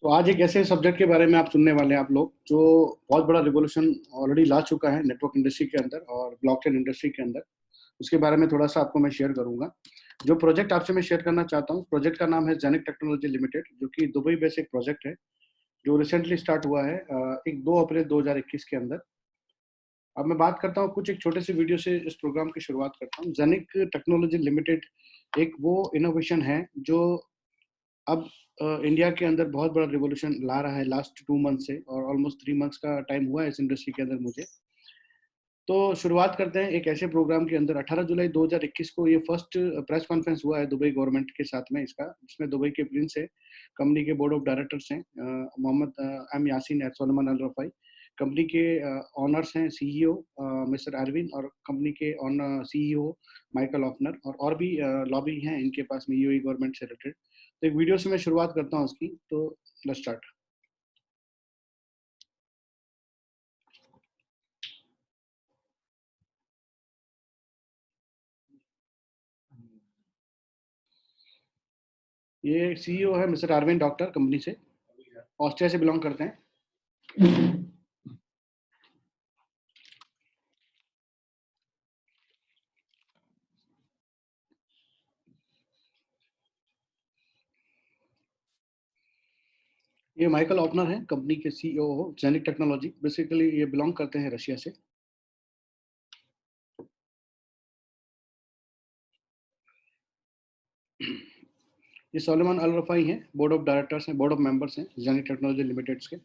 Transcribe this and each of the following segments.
तो आज एक ऐसे सब्जेक्ट के बारे में आप सुनने वाले हैं आप लोग जो बहुत बड़ा रिवॉल्यूशन ऑलरेडी ला चुका है नेटवर्क इंडस्ट्री के अंदर और ब्लॉकचेन इंडस्ट्री के अंदर। उसके बारे में थोड़ा सा आपको मैं शेयर करूंगा। जो प्रोजेक्ट आपसे मैं शेयर करना चाहता हूँ, प्रोजेक्ट का नाम है जेनिक टेक्नोलॉजी लिमिटेड, जो कि दुबई बेस्ड एक प्रोजेक्ट है जो रिसेंटली स्टार्ट हुआ है एक 2 अप्रैल 2021 के अंदर। अब मैं बात करता हूँ कुछ एक छोटे से वीडियो से इस प्रोग्राम की शुरुआत करता हूँ। जेनिक टेक्नोलॉजी लिमिटेड एक वो इनोवेशन है जो अब इंडिया के अंदर बहुत बड़ा रिवॉल्यूशन ला रहा है लास्ट 2 मंथ से, और ऑलमोस्ट 3 मंथ्स का टाइम हुआ है इस इंडस्ट्री के अंदर मुझे। तो शुरुआत करते हैं एक ऐसे प्रोग्राम के अंदर। 18 जुलाई 2021 को ये फर्स्ट प्रेस कॉन्फ्रेंस हुआ है दुबई गवर्नमेंट के साथ में इसका, जिसमें दुबई के प्रिंस है, कंपनी के बोर्ड ऑफ डायरेक्टर्स हैं मोहम्मद एम यासीन और सोलमान अल रफाई, कंपनी के ऑनर्स हैं सीईओ मिस्टर अरविंद, और कंपनी के ऑन सीईओ माइकल ऑफनर, और भी लॉबी हैं इनके पास में यूएई गवर्नमेंट से रिलेटेड। तो एक वीडियो से मैं शुरुआत करता हूँ उसकी। तो लेट्स स्टार्ट। ये सीईओ है मिस्टर अरविंद डॉक्टर, कंपनी से, ऑस्ट्रिया से बिलोंग करते हैं। ये माइकल ऑफनर है, कंपनी के सीईओ हो जेनिक टेक्नोलॉजी। बेसिकली ये बिलोंग करते हैं रशिया से। ये सोलेमान अल रफाई हैं, बोर्ड ऑफ डायरेक्टर्स हैं, बोर्ड ऑफ मेंबर्स हैं जेनिक टेक्नोलॉजी लिमिटेड के।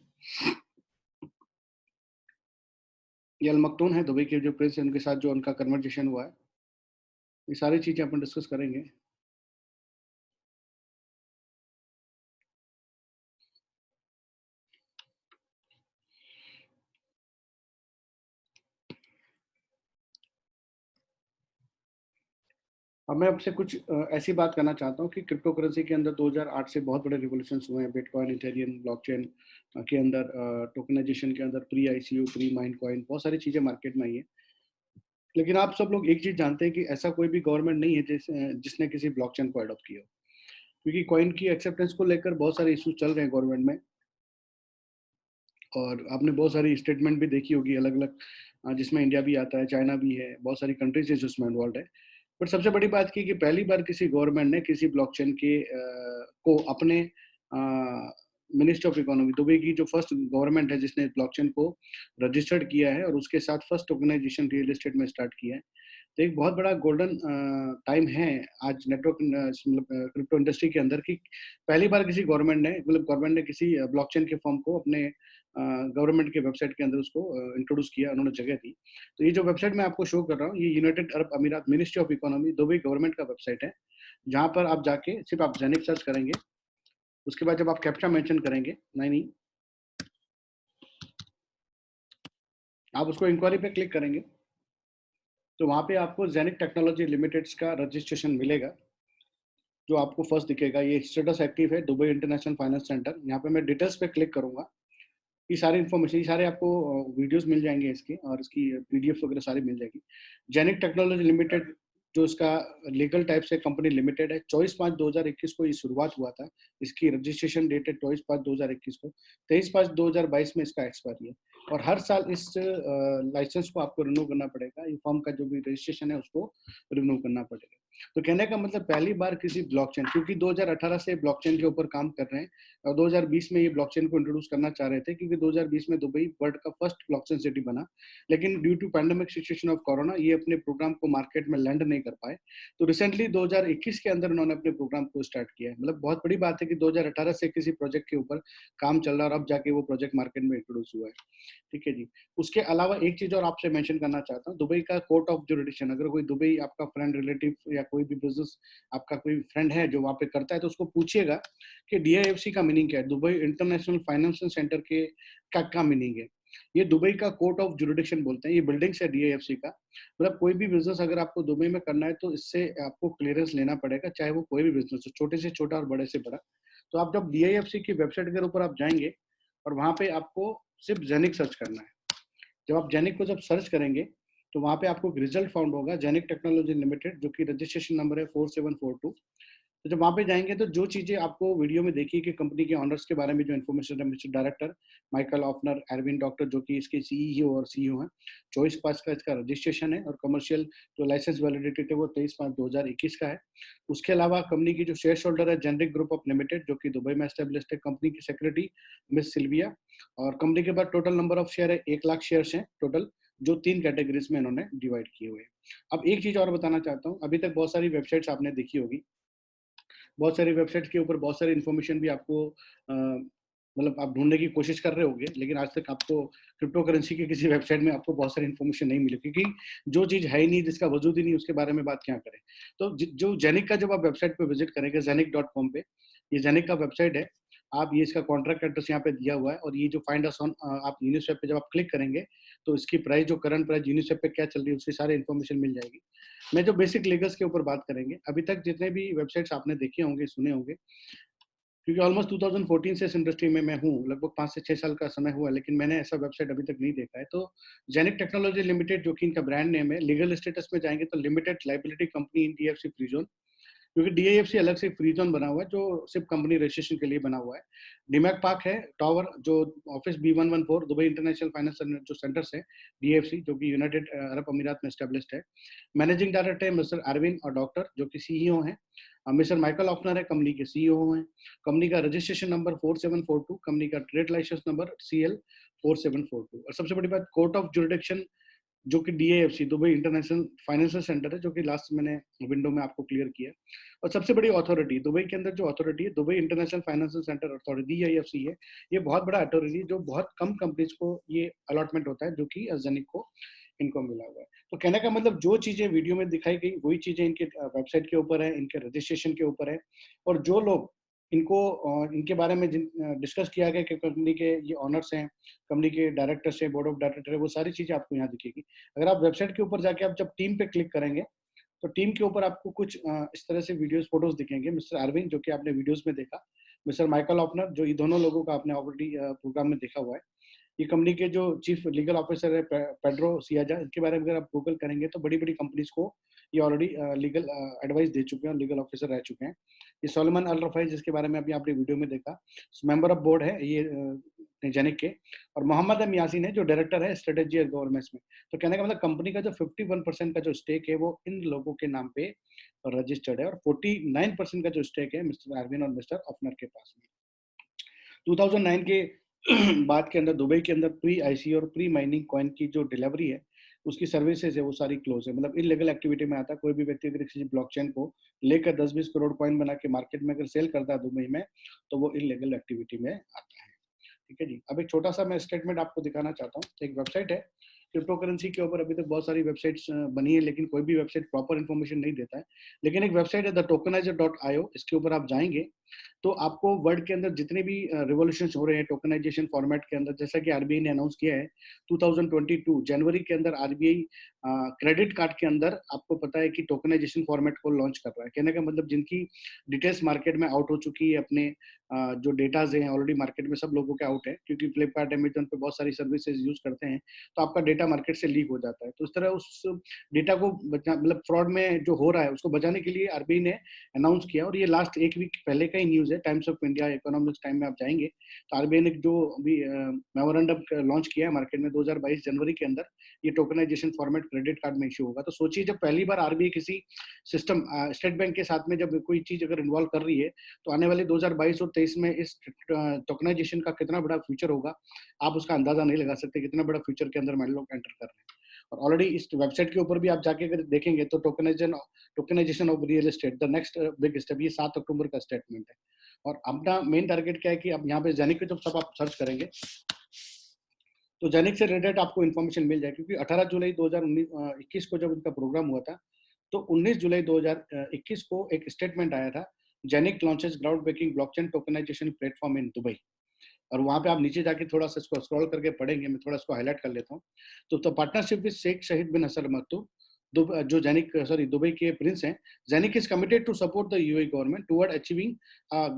ये अल मकतून है, दुबई के जो प्रिंस हैं उनके साथ जो उनका कन्वर्जेशन हुआ है। ये सारी चीजें अपन डिस्कस करेंगे। अब मैं आपसे कुछ ऐसी बात करना चाहता हूँ कि क्रिप्टो करेंसी के अंदर 2008 से बहुत बड़े रिवोल्यूशन हुए हैं। बिटकॉइन, इथेरियम, ब्लॉकचेन के अंदर, टोकनाइजेशन के अंदर, pre ICU, pre mind coin, बहुत सारी चीजें मार्केट में आई है। लेकिन आप सब लोग एक चीज जानते हैं कि ऐसा कोई भी गवर्नमेंट नहीं है जिसने किसी ब्लॉकचेन को अडॉप्ट किया हो, क्योंकि कॉइन की एक्सेप्टेंस को लेकर बहुत सारे इश्यूज चल रहे हैं गवर्नमेंट में। और आपने बहुत सारी स्टेटमेंट भी देखी होगी अलग अलग, जिसमें इंडिया भी आता है, चाइना भी है, बहुत सारी कंट्रीज है जिसमें इन्वॉल्व है। बट सबसे बड़ी बात की कि पहली बार किसी गवर्नमेंट ने किसी ब्लॉकचेन के को अपने मिनिस्ट्री ऑफ इकोनॉमी, दुबई की जो फर्स्ट गवर्नमेंट है जिसने ब्लॉकचेन को रजिस्टर्ड किया है और उसके साथ फर्स्ट टोकनाइजेशन रियल एस्टेट में स्टार्ट किया है। तो एक बहुत बड़ा गोल्डन टाइम है आज नेटवर्क मतलब क्रिप्टो इंडस्ट्री के अंदर की पहली बार किसी गवर्नमेंट ने किसी ब्लॉकचेन के फॉर्म को अपने गवर्नमेंट के वेबसाइट के अंदर उसको इंट्रोड्यूस किया, उन्होंने जगह दी। तो ये जो वेबसाइट मैं आपको शो कर रहा हूँ, ये यूनाइटेड अरब अमीरात ministry of economy Dubai government का वेबसाइट है, जहाँ पर आप जाके सिर्फ आप जेनिक सर्च करेंगे। उसके बाद जब आप कैप्चा मेंशन करेंगे, नहीं, आप उसको इंक्वायरी पे क्लिक करेंगे, तो वहाँ पे आपको जेनिक टेक्नोलॉजी लिमिटेड का रजिस्ट्रेशन मिलेगा, जो आपको फर्स्ट दिखेगा। ये स्टेटस एक्टिव है दुबई इंटरनेशनल फाइनेंस सेंटर। यहाँ पे मैं डिटेल्स पे क्लिक करूंगा, ये सारी इन्फॉर्मेशन, ये सारे आपको वीडियोस मिल जाएंगे इसके, और इसकी पीडीएफ वगैरह सारी मिल जाएगी। जेनिक टेक्नोलॉजी लिमिटेड जो इसका लीगल टाइप से कंपनी लिमिटेड है, 24/5/2021 को ये शुरुआत हुआ था। इसकी रजिस्ट्रेशन डेट है 24/5/2021 को। 23/5/2022 में इसका एक्सपायरी है, और हर साल इस लाइसेंस को आपको रिन्यू करना पड़ेगा। ये फॉर्म का जो भी रजिस्ट्रेशन है उसको रिन्यू करना पड़ेगा। तो कहने का मतलब पहली बार किसी ब्लॉकचेन, क्योंकि 2018 से ब्लॉकचेन के ऊपर काम कर रहे हैं, और 2020 में ये ब्लॉकचेन को इंट्रोड्यूस करना चाह रहे थे, क्योंकि 2020 में दुबई वर्ल्ड का फर्स्ट ब्लॉकचेन सिटी बना। लेकिन due to pandemic situation of corona ये अपने प्रोग्राम को मार्केट में लैंड नहीं कर पाए। तो रिसेंटली 2021 के अंदर उन्होंने अपने प्रोग्राम को स्टार्ट किया है। मतलब बहुत बड़ी बात है कि 2018 से किसी प्रोजेक्ट के ऊपर काम चल रहा है और अब जाके वो प्रोजेक्ट मार्केट में इंट्रोड्यूस हुआ है। ठीक है जी। उसके अलावा एक चीज और आपसे मेंशन करना चाहता हूँ, दुबई का कोर्ट ऑफ जुरिडिक्शन, अगर कोई दुबई आपका फ्रेंड, रिलेटिव या कोई भी बिजनेस आपका कोई फ्रेंड है जो वहाँ पे करता है, तो उसको पूछिएगा कि डीआईएफसी का मीनिंग क्या है, दुबई इंटरनेशनल फाइनेंशियल सेंटर के क्या मीनिंग है। ये दुबई का कोर्ट ऑफ जुरिडिक्शन बोलते हैं, ये बिल्डिंग्स है डीआईएफसी का। मतलब कोई भी बिजनेस अगर आपको दुबई में करना है तो इससे आपको क्लियरेंस लेना पड़ेगा, चाहे वो कोई भी बिजनेस हो, छोटे से छोटा और बड़े से बड़ा। तो आप जब डीआईएफसी की वेबसाइट के ऊपर आप जाएंगे, और वहाँ पे आपको सिर्फ जेनिक सर्च करना है। जब आप जेनिक को जब सर्च करेंगे, तो वहाँ पे आपको एक रिजल्ट फाउंड होगा, जेनिक टेक्नोलॉजी लिमिटेड, जो कि रजिस्ट्रेशन नंबर है 4742। तो जब वहाँ पे जाएँगे तो जो चीज़ें आपको वीडियो में देखी कि कंपनी के ओनर्स के बारे में जो इन्फॉर्मेशन है, mister director Michael Offner, Erwin doctor जो कि इसके सीईओ और सीईओ हैं। 24/5 का इसका रजिस्ट्रेशन है और कमर्शियल जो लाइसेंस वैलिडिटी है वो 23/5/2021 का है। उसके अलावा कंपनी की जो शेयर होल्डर है जेनेरिक ग्रुप ऑफ लिमिटेड जो कि दुबई में एस्टेब्लिश्ड है। कंपनी की सेक्रेटरी मिस सिल्विया और कंपनी के पास टोटल नंबर ऑफ शेयर है 1 लाख शेयर्स हैं टोटल, जो 3 कैटेगरीज़ में इन्होंने डिवाइड किए हुए हैं। अब एक चीज़ और बताना चाहता हूँ, अभी तक बहुत सारी वेबसाइट्स आपने देखी होगी। बहुत सारी वेबसाइट्स के ऊपर बहुत सारी इन्फॉर्मेशन भी आपको मतलब आप ढूँढने की कोशिश कर रहे होंगे, लेकिन आज तक आपको क्रिप्टो करेंसी की किसी वेबसाइट में आपको बहुत सारी इन्फॉर्मेशन नहीं मिली क्योंकि जो चीज़ है ही नहीं, जिसका वजूद ही नहीं, उसके बारे में बात क्या करें। तो जो जेनिक का जब आप वेबसाइट पे विजिट करेंगे जेनिक.com पे, ये जेनिक का वेबसाइट है। आप ये इसका कॉन्ट्रैक्ट एड्रेस यहाँ पे दिया हुआ है और ये जो फाइंड अस ऑन आप यूनिस्वेप पे जब आप क्लिक करेंगे, तो इसकी प्राइस जो करंट प्राइस यूनिस्वेप पे क्या चल रही है, उसकी सारी इन्फॉर्मेशन मिल जाएगी। मैं जो बेसिक लीगल्स के ऊपर बात करेंगे, अभी तक जितने भी वेबसाइट्स आपने देखे होंगे, सुने होंगे, क्योंकि ऑलमोस्ट 2014 से इस इंडस्ट्री में मैं हूँ, लगभग 5 से 6 साल का समय हुआ, लेकिन मैंने ऐसा वेबसाइट अभी तक नहीं देखा है। तो जेनिक टेक्नोलॉजी लिमिटेड जो कि इनका ब्रांड नेम है, लीगल स्टेटस में जाएँगे तो लिमिटेड लायबिलिटी कंपनी इन डीएफसी फ्री ज़ोन, क्योंकि डीआईएफसी अलग से फ्री ज़ोन बना हुआ है, जो सिर्फ़ कंपनी रजिस्ट्रेशन के लिए बना हुआ है। डीमैक पार्क है, टावर जो ऑफिस बी114 दुबई इंटरनेशनल फाइनेंस जो सेंटर्स है, डीएफसी जो कि यूनाइटेड अरब अमीरात में एस्टेब्लिश्ड है। मैनेजिंग डायरेक्टर है मिस्टर अरविंद और डॉक्टर जो कि सीईओ हैं। मिस्टर माइकल ऑफनर है, कंपनी के सीईओ हैं। कंपनी का रजिस्ट्रेशन नंबर 4742, कंपनी का ट्रेड लाइसेंस नंबर सीएल 4742 और सबसे बड़ी बात कोर्ट ऑफ जुरिडिक्शन जो कि डीएएफसी दुबई इंटरनेशनल फाइनेंशियल सेंटर है, जो कि लास्ट मैंने विंडो में आपको क्लियर किया। और सबसे बड़ी अथॉरिटी दुबई के अंदर जो अथॉरिटी है, Dubai International Financial Centre Authority DIFC है। ये बहुत बड़ा अथॉरिटी है जो बहुत कम कंपनीज को ये अलॉटमेंट होता है, जो कि जेनिक को इनको मिला हुआ है। तो कहने का मतलब जो चीजें वीडियो में दिखाई गई वही चीजें इनके वेबसाइट के ऊपर है, इनके रजिस्ट्रेशन के ऊपर है। और जो लोग इनको इनके बारे में डिस्कस किया गया कि कंपनी के ये ऑनर्स हैं, कंपनी के डायरेक्टर्स हैं, बोर्ड ऑफ डायरेक्टर है, वो सारी चीजें आपको यहाँ दिखेगी। अगर आप वेबसाइट के ऊपर जाके आप जब टीम पे क्लिक करेंगे, तो टीम के ऊपर आपको कुछ इस तरह से वीडियोस, फोटोज दिखेंगे। मिस्टर अरविंद जो कि आपने वीडियोस में देखा, मिस्टर माइकल ऑफनर जो ये दोनों लोगों का आपने ऑलरेडी प्रोग्राम में देखा हुआ है। ये कंपनी के जो चीफ लीगल ऑफिसर है पेड्रो सियाजा, इनके बारे में अगर आप गूगल करेंगे तो बड़ी-बड़ी कंपनीज को ये ऑलरेडी लीगल एडवाइस दे चुके हैं और लीगल ऑफिसर रह चुके हैं। ये सोलोमन अल रफाई जिसके बारे में अभी आपने वीडियो में देखा, मेंबर ऑफ बोर्ड है ये जेनिक के। और मोहम्मद एम यासीन है जो डायरेक्टर है स्ट्रेटेजी और गवर्नेंस में। तो कहने का मतलब कंपनी का जो 51% का जो स्टेक है वो इन लोगों के नाम पे रजिस्टर्ड है और 49% का जो स्टेक है मिस्टर अरविंद और मिस्टर ऑफनर के पास में। 2009 के बाद के अंदर दुबई के अंदर प्री आईसी और प्री माइनिंग कॉइन की जो डिलीवरी है, उसकी सर्विसेज है वो सारी क्लोज है। मतलब इलीगल एक्टिविटी में आता है। कोई भी व्यक्ति अगर किसी ब्लॉकचेन को लेकर 10-20 करोड़ कॉइन बना के मार्केट में अगर सेल करता है दुबई में, तो वो इलीगल एक्टिविटी में आता है। ठीक है जी। अब एक छोटा सा मैं स्टेटमेंट आपको दिखाना चाहता हूँ। एक वेबसाइट है क्रिप्टो करेंसी के ऊपर, अभी तक बहुत सारी वेबसाइट्स बनी है, लेकिन कोई भी वेबसाइट प्रॉपर इन्फॉर्मेशन नहीं देता है। लेकिन एक वेबसाइट है द टोकनाइजर डॉट आईओ, इसके ऊपर आप जाएंगे तो आपको वर्ल्ड के अंदर जितने भी रिवॉल्यूशंस हो रहे हैं टोकनाइजेशन फॉर्मेट के अंदर, जैसा कि आरबीआई ने अनाउंस किया है 2022 जनवरी के अंदर, आरबीआई क्रेडिट कार्ड के अंदर आपको पता है कि टोकनाइजेशन फॉर्मेट को लॉन्च कर रहा है। कहने का मतलब जिनकी डिटेल्स मार्केट में आउट हो चुकी है, अपने जो डेटाज हैं ऑलरेडी मार्केट में सब लोगों के आउट है, क्योंकि फ्लिपकार्ट अमेजन पे बहुत सारी सर्विसेज यूज करते हैं, तो आपका डेटा मार्केट से लीक हो जाता है। तो इस तरह उस डेटा को बचा, मतलब फ्रॉड में जो हो रहा है उसको बचाने के लिए आरबीआई ने अनाउंस किया। और ये लास्ट एक वीक पहले का ही न्यूज़ है, times of India economics time में आप जाएंगे तो आरबीआई ने जो अभी मेमोरेंडम लॉन्च किया है मार्केट में 2022 जनवरी के अंदर, ये टोकनाइजेशन फॉर्मेट क्रेडिट कार्ड में इशू होगा। तो सोचिए जब पहली बार आरबीआई किसी सिस्टम स्टेट बैंक के साथ में जब कोई चीज अगर इन्वॉल्व कर रही है, तो आने वाले 2022 और 23 में इस टोकनाइजेशन का कितना बड़ा फ्यूचर होगा, आप उसका अंदाजा नहीं लगा सकते कितना बड़ा फ्यूचर के अंदर मान लो एंटर कर रहे हैं। और ऑलरेडी इस वेबसाइट के ऊपर भी आप जाके अगर देखेंगे तो tokenization of real estate the next big step, ये 7 अक्टूबर का स्टेटमेंट है। और अपना मेन टारगेट क्या है कि अब यहाँ पे जेनिक पे जब सब आप सर्च करेंगे तो जेनिक से रिलेटेड आपको इन्फॉर्मेशन मिल जाए, क्योंकि 18 जुलाई 2021 को जब इनका प्रोग्राम हुआ था, तो 19 जुलाई 2021 को एक स्टेटमेंट आया था, ZENIQ launches ground breaking blockchain tokenization platform in Dubai. और वहाँ पे आप नीचे जाके थोड़ा सा इसको स्क्रॉल करके पढ़ेंगे, मैं थोड़ा इसको हाईलाइट कर लेता हूँ। तो पार्टनरशिप विद शेख शहीद बिन हसन मकतूम, जो दुबई के प्रिंस हैं, ZENIQ is committed to support the UAE government toward achieving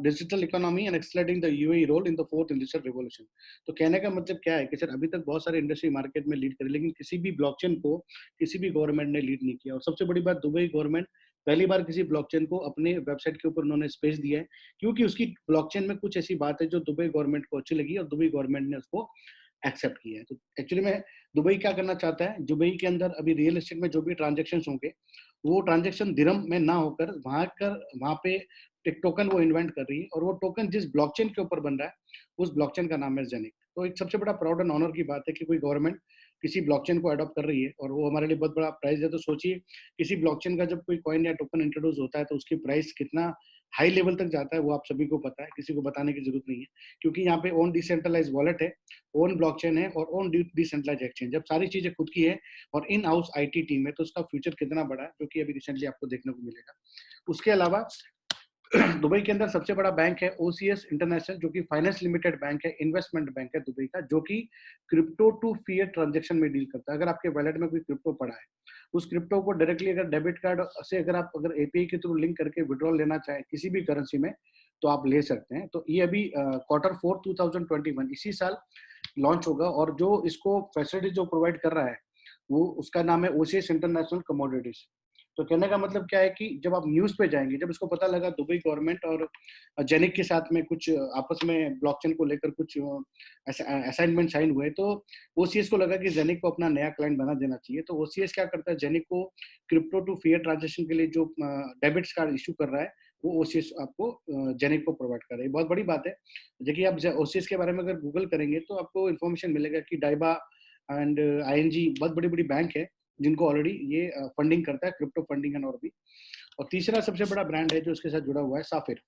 digital economy and accelerating the UAE role in the fourth industrial revolution. तो कहने का मतलब क्या है कि सर अभी तक बहुत सारे इंडस्ट्री मार्केट में लीड करे, लेकिन किसी भी ब्लॉकचेन को किसी भी गवर्नमेंट ने लीड नहीं किया। और सबसे बड़ी बात, दुबई गवर्नमेंट पहली बार किसी ब्लॉकचेन को अपने वेबसाइट के ऊपर उन्होंने स्पेस दिया है, क्योंकि उसकी ब्लॉकचेन में कुछ ऐसी बात है जो दुबई गवर्नमेंट को अच्छी लगी और दुबई गवर्नमेंट ने उसको एक्सेप्ट किया है। तो एक्चुअली में दुबई क्या करना चाहता है, दुबई के अंदर अभी रियल एस्टेट में जो भी ट्रांज़ैक्शंस होंगे, वो ट्रांज़ैक्शन दिरहम में ना होकर वहाँ पे एक टोकन वो इन्वेंट कर रही है और वो टोकन जिस ब्लॉकचेन के ऊपर बन रहा है, उस ब्लॉकचेन का नाम है ज़ेनिक। तो एक सबसे बड़ा प्राउड एंड ऑनर की बात है कि कोई गवर्नमेंट किसी ब्लॉकचेन को अडॉप्ट कर रही है और वो हमारे लिए बहुत बड़ा प्राइज़ है। तो सोचिए, किसी ब्लॉकचेन का जब कोई कॉइन या टोकन इंट्रोड्यूस होता है, तो उसकी प्राइस कितना हाई लेवल तक जाता है, वो आप सभी को पता है, किसी को बताने की ज़रूरत नहीं है। क्योंकि यहाँ पे ओन डिसेंट्रलाइज़्ड वॉलेट है, ओन ब्लॉकचेन है और ओन डिसेंट्रलाइज्ड एक्सचेंज। जब सारी चीज़ें खुद की है और इन हाउस आईटी टीम है, तो उसका फ्यूचर कितना बड़ा है, जो कि अभी रिसेंटली आपको देखने को मिलेगा। उसके अलावा दुबई के अंदर सबसे बड़ा बैंक है ओसीएस इंटरनेशनल, जो कि फाइनेंस लिमिटेड बैंक है, इन्वेस्टमेंट बैंक है दुबई का, जो कि क्रिप्टो टू फिएट ट्रांजैक्शन में डील करता है। अगर आपके वॉलेट में कोई क्रिप्टो पड़ा है, उस क्रिप्टो को डायरेक्टली अगर डेबिट कार्ड से अगर एपीआई के थ्रू लिंक करके विड्रॉल लेना चाहें किसी भी करेंसी में, तो आप ले सकते हैं। तो ये अभी Q4 2021 इसी साल लॉन्च होगा और जो इसको फैसिलिटी जो प्रोवाइड कर रहा है, वो उसका नाम है ओसीएस इंटरनेशनल कमोडिटीज। तो कहने का मतलब क्या है कि जब आप न्यूज़ पे जाएँगे, जब इसको पता लगा दुबई गवर्नमेंट और जेनिक के साथ में कुछ आपस में ब्लॉकचेन को लेकर कुछ असाइनमेंट साइन हुए, तो ओसीएस को लगा कि जेनिक को अपना नया क्लाइंट बना देना चाहिए। तो ओसीएस क्या करता है, जेनिक को क्रिप्टो टू फिएट ट्रांज़ैक्शन के लिए जो डेबिट्स कार्ड इश्यू कर रहा है, वो ओसीएस आपको जेनिक को प्रोवाइड कर रहा है। बहुत बड़ी बात है। देखिए, आप ओसीएस के बारे में अगर गूगल करेंगे, तो आपको इन्फॉर्मेशन मिलेगा कि डाइबा एंड आईएनजी बहुत बड़ी-बड़ी बैंक है, जिनको ऑलरेडी ये फंडिंग करता है, क्रिप्टो फंडिंग एंड और भी। और तीसरा सबसे बड़ा ब्रांड है जो इसके साथ जुड़ा हुआ है, साफिर।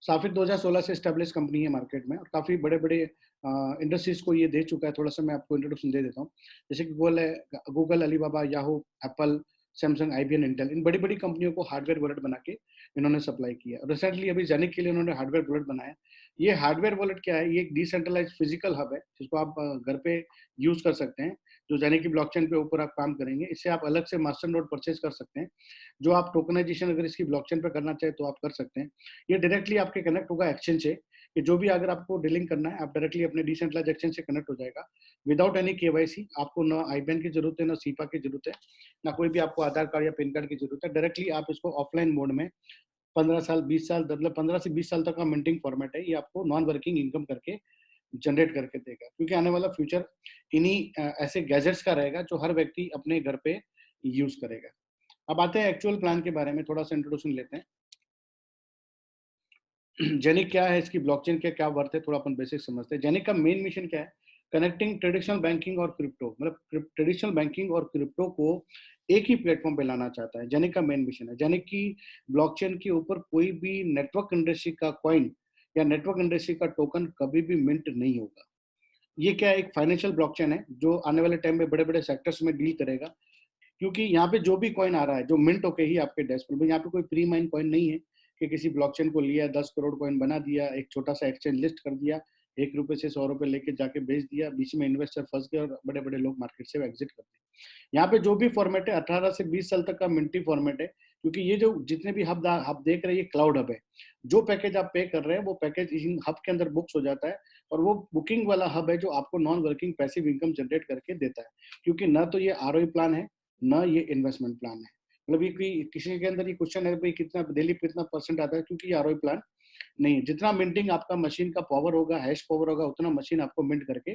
साफिर 2016 से एस्टेब्लिश कंपनी है मार्केट में और काफ़ी बड़े-बड़े इंडस्ट्रीज़ को ये दे चुका है। थोड़ा-सा मैं आपको इंट्रोडक्शन दे देता हूँ। जैसे कि Google, Alibaba, Yahoo, Apple, Samsung, IBM, Intel, इन बड़ी-बड़ी कंपनियों को हार्डवेयर वॉलेट बना के इन्होंने सप्लाई किया। रिसेंटली अभी जेनिक के लिए उन्होंने हार्डवेयर वॉलेट बनाया। ये हार्डवेयर वॉलेट क्या है? ये एक डिसेंट्रलाइज्ड फिजिकल हब है, जिसको आप घर पे यूज़ कर सकते हैं। जो जेनिक की ब्लॉकचेन के ऊपर आप काम करेंगे। इससे आप अलग से मास्टर नोड परचेज़ कर सकते हैं। जो आप टोकनाइज़ेशन अगर इसकी ब्लॉकचेन पे करना चाहें, तो आप कर सकते हैं। ये डायरेक्टली आपके कनेक्ट होगा एक्सचेंज से, कि जो भी अगर आपको डीलिंग करना है, आप डायरेक्टली अपने डिसेंट्रलाइज्ड एक्सचेंज से कनेक्ट हो जाएगा, विदाउट एनी केवाईसी। आपको ना आईबैन की ज़रूरत है, ना सीपा की ज़रूरत है, ना कोई भी आपको आधार कार्ड या पैन कार्ड की ज़रूरत है। डायरेक्टली आप इसको ऑफलाइन मोड में 15 साल, 20 साल, मतलब 15 से 20 साल तक का मिंटिंग फॉर्मेट है। ये आपको नॉन वर्किंग इनकम करके जनरेट करके देगा, क्योंकि आने वाला फ्यूचर इन्हीं ऐसे गैजेट्स का रहेगा, जो हर व्यक्ति अपने घर पे यूज़ करेगा। अब आते हैं एक्चुअल प्लान के बारे में, थोड़ा-सा इंट्रोडक्शन लेते हैं। जेनिक क्या है, इसकी ब्लॉकचेन का क्या वर्थ है, थोड़ा अपन बेसिक समझते हैं। जेनिक का मेन मिशन क्या है? कनेक्टिंग ट्रेडिशनल बैंकिंग और क्रिप्टो, मतलब ट्रेडिशनल बैंकिंग और क्रिप्टो को एक ही प्लेटफॉर्म पे लाना चाहता है। जेनिक का मेन मिशन है। जेनिक की ब्लॉकचेन के ऊपर कोई भी नेटवर्क इंडस्ट्री का कॉइन या नेटवर्क इंडस्ट्री का टोकन कभी भी मिंट नहीं होगा। ये क्या है, एक फाइनेंशियल ब्लॉकचेन है, जो आने वाले टाइम में बड़े-बड़े सेक्टर्स में डील करेगा। क्योंकि यहाँ पे जो भी कॉइन आ रहा है, जो मिंट होके ही आपके डेस्क पर, यहाँ पे कोई प्री माइन कॉइन नहीं है कि किसी ब्लॉकचेन को लिया, 10 करोड़ कॉइन बना दिया, एक छोटा-सा एक्सचेंज लिस्ट कर दिया, ₹1 से ₹100 लेके जाके बेच दिया, बीच में इन्वेस्टर फँस गए और बड़े-बड़े लोग मार्केट से एग्जिट कर दिए। यहाँ पे जो भी फॉर्मेट है 18 से 20 साल तक का मिंटी फॉर्मेट है, क्योंकि ये जो जितने भी हब देख रहे हैं, ये क्लाउड हब है। जो पैकेज आप पे कर रहे हैं, वो पैकेज इन हब के अंदर बुक्स हो जाता है और वो बुकिंग वाला हब है, जो आपको non working passive income generate करके देता है। क्योंकि ना तो ये आरओई प्लान है, ना ये इन्वेस्टमेंट प्लान है। मतलब ये कोई किसी के अंदर ये क्वेश्चन है भाई कितना डेली कितना परसेंट आता है, क्योंकि ये आरओई प्लान नहीं है। जितना मिंटिंग आपका मशीन का पावर होगा, हैश पावर होगा, उतना मशीन आपको मिंट करके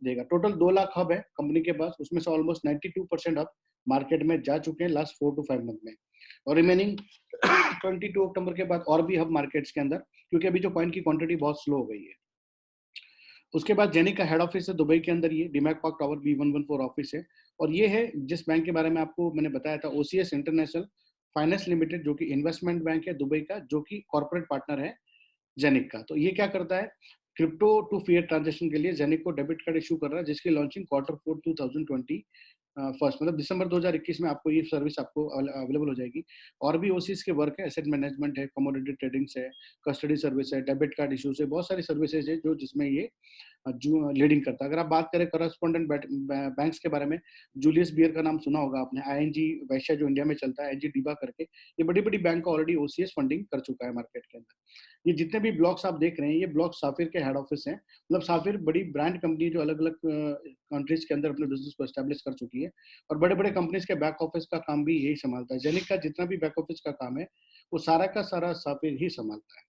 देगा। टोटल 2 लाख हब है कंपनी के पास, उसमें से ऑलमोस्ट 92% हब मार्केट में जा चुके हैं लास्ट 4 टू 5 मंथ में, और रिमेनिंग 22 अक्टूबर के बाद और भी हब मार्केट्स के अंदर, क्योंकि अभी जो कॉइन की क्वांटिटी बहुत स्लो हो गई है। उसके बाद जेनिक का हेड ऑफिस है दुबई के अंदर, ये डीमैक पार्क टावर B114 ऑफिस है। और ये है जिस बैंक के बारे में आपको मैंने बताया था, ओसीएस इंटरनेशनल फाइनेंस लिमिटेड, जो कि इन्वेस्टमेंट बैंक है दुबई का, जो कि कॉर्पोरेट पार्टनर है जेनिक का। तो ये क्या करता है, क्रिप्टो टू फिएट ट्रांजैक्शन के लिए जेनिक को डेबिट कार्ड इशू कर रहा है, जिसकी लॉन्चिंग Q4 2020 फर्स्ट, मतलब दिसंबर 2021 में आपको ये सर्विस आपको अवेलेबल हो जाएगी। और भी ओसीज के वर्क है, एसेट मैनेजमेंट है, कमोडिटी ट्रेडिंग्स है, कस्टडी सर्विस है, डेबिट कार्ड इशूज है, बहुत सारी सर्विसेज है जो जिसमें ये जो लीडिंग करता है। अगर आप बात करें करस्पॉन्डेंट बैंक्स के बारे में, जूलियस बियर का नाम सुना होगा आपने, आईएनजी वैश्य जो इंडिया में चलता है, एनजी डीबा करके, ये बड़ी-बड़ी बैंक का ऑलरेडी ओसीएस फंडिंग कर चुका है मार्केट के अंदर। ये जितने भी ब्लॉक्स आप देख रहे हैं, ये ब्लॉक साफिर के हेड ऑफिस हैं। मतलब साफिर बड़ी ब्रांड कंपनी जो अलग-अलग कंट्रीज के अंदर अपने बिजनेस को एस्टेब्लिश कर चुकी है, और बड़े-बड़े कंपनीज के बैक ऑफिस का काम भी यही संभालता है। जेनिक का जितना भी बैक ऑफिस का काम है, वो सारा का सारा साफिर ही संभालता है।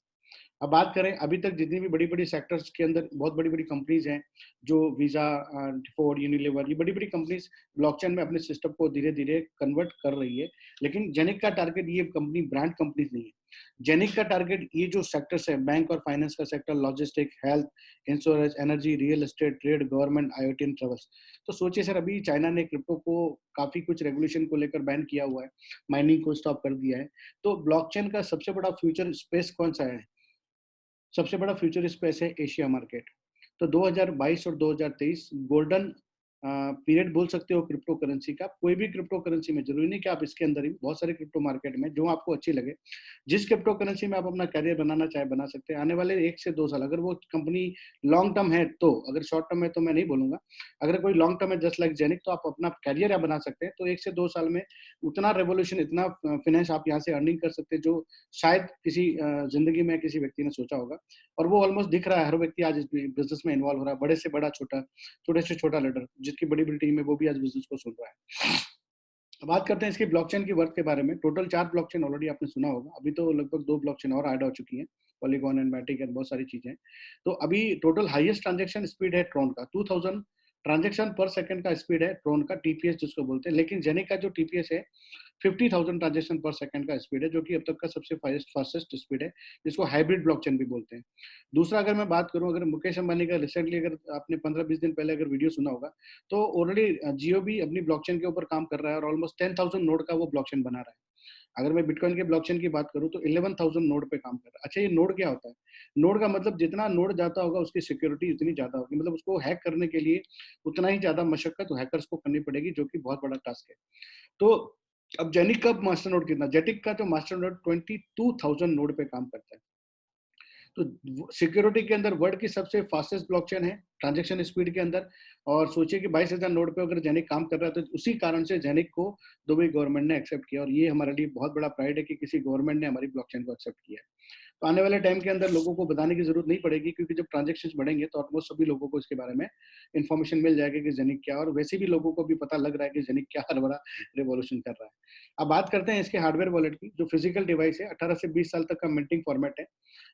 अब बात करें अभी तक जितनी भी बड़ी-बड़ी सेक्टर्स के अंदर बहुत बड़ी-बड़ी कंपनीज हैं, जो वीज़ा, फोर्ड, यूनिलीवर, ये बड़ी-बड़ी कंपनीज ब्लॉकचेन में अपने सिस्टम को धीरे-धीरे कन्वर्ट कर रही है। लेकिन जेनिक का टारगेट ये कंपनी ब्रांड कंपनीज नहीं है। जेनिक का टारगेट ये जो सेक्टर्स है, बैंक और फाइनेंस का sector, logistic, health, insurance, energy, real estate, trade, government, IoT and travels. तो सोचिए सर, अभी चाइना ने क्रिप्टो को काफ़ी कुछ रेगुलेशन को लेकर बैन किया हुआ है, माइनिंग को स्टॉप कर दिया है। तो ब्लॉकचेन का सबसे बड़ा फ्यूचर स्पेस कौन-सा है? सबसे बड़ा फ्यूचर स्पेस है एशिया मार्केट। तो 2022 और 2023 गोल्डन पीरियड बोल सकते हो क्रिप्टो करेंसी का। कोई भी क्रिप्टो करेंसी में, जरूरी नहीं कि आप इसके अंदर ही, बहुत सारे क्रिप्टो मार्केट में जो आपको अच्छी लगे, जिस क्रिप्टो करेंसी में आप अपना करियर बनाना चाहे बना सकते हैं। आने वाले 1 से 2 साल, अगर वो कंपनी लॉन्ग टर्म है तो, अगर शॉर्ट टर्म है तो मैं नहीं बोलूंगा, अगर कोई लॉन्ग टर्म है जस्ट लाइक जेनिक, तो आप अपना करियर बना सकते हैं। तो 1 से 2 साल में उतना रेवोल्यूशन, इतना फाइनेंस आप यहाँ से अर्निंग कर सकते हैं जो शायद किसी जिंदगी में किसी व्यक्ति ने सोचा होगा। और वो ऑलमोस्ट दिख रहा है, हर व्यक्ति आज इस बिजनेस में इन्वॉल्व हो रहा है, बड़े से बड़ा, छोटा, छोटे से छोटा लीडर जिसकी बड़ी-बड़ी टीम है, वो भी आज बिजनेस को सुन रहा है। अब बात करते हैं इसकी ब्लॉकचेन की वर्थ के बारे में। टोटल 4 ब्लॉकचेन ऑलरेडी आपने सुना होगा। अभी तो लगभग 2 ब्लॉकचेन और ऐड हो चुकी हैं, पॉलीगॉन एंड मैटिक एंड बहुत सारी चीजें। तो अभी टोटल हाईएस्ट ट्रांजैक्शन स्पीड है ट्रोन का, 2000 ट्रांजैक्शन पर सेकंड का स्पीड है ट्रोन का, टीपीएस जिसको बोलते हैं। लेकिन जेनिक का जो टीपीएस है 50,000 ट्रांजैक्शन पर सेकंड का स्पीड है, जो कि अब तक का सबसे फास्टेस्ट स्पीड है, जिसको हाइब्रिड ब्लॉकचेन भी बोलते हैं। दूसरा, अगर मैं बात करूं, अगर मुकेश अंबानी का रिसेंटली, अगर आपने 15-20 दिन पहले अगर वीडियो सुना होगा, तो ऑलरेडी जियो भी अपनी ब्लॉकचेन के ऊपर काम कर रहा है और ऑलमोस्ट 10,000 नोड का वो ब्लॉकचेन बना रहा है। अगर मैं बिटकॉइन के ब्लॉकचेन की बात करूं तो 11,000 नोड पे काम कर रहा है। अच्छा, ये नोड क्या होता है? नोड का मतलब जितना नोड जाता होगा उसकी सिक्योरिटी उतनी ज्यादा होगी, मतलब उसको हैक करने के लिए उतना ही ज्यादा मशक्कत हैकर्स को करनी पड़ेगी, जो कि बहुत बड़ा टास्क है। तो अब जेनिक का मास्टर नोड कितना, जेटिक का जो मास्टर नोड 22,000 नोड पे काम करता है। तो सिक्योरिटी के अंदर वर्ल्ड की सबसे फास्टेस्ट ब्लॉकचेन है ट्रांजैक्शन स्पीड के अंदर। और सोचिए कि 22,000 नोड पे अगर जेनिक काम कर रहा है, तो उसी कारण से जेनिक को दुबई गवर्नमेंट ने एक्सेप्ट किया, और ये हमारे लिए बहुत बड़ा प्राइड है कि किसी गवर्नमेंट ने हमारी ब्लॉकचेन को एक्सेप्ट किया है। तो आने वाले टाइम के अंदर लोगों को बताने की जरूरत नहीं पड़ेगी, क्योंकि जब ट्रांजेक्शन बढ़ेंगे तो ऑलमोस्ट सभी लोगों को इसके बारे में इन्फॉर्मेशन मिल जाएगी कि जेनिक क्या है, और वैसे भी लोगों को भी पता लग रहा है कि जेनिक क्या हर बड़ा रिवॉल्यूशन कर रहा है। अब बात करते हैं इसके हार्डवेयर वॉलेट की। जो फिजिकल डिवाइस है, 18 से 20 साल तक का मिंटिंग फॉर्मेट है।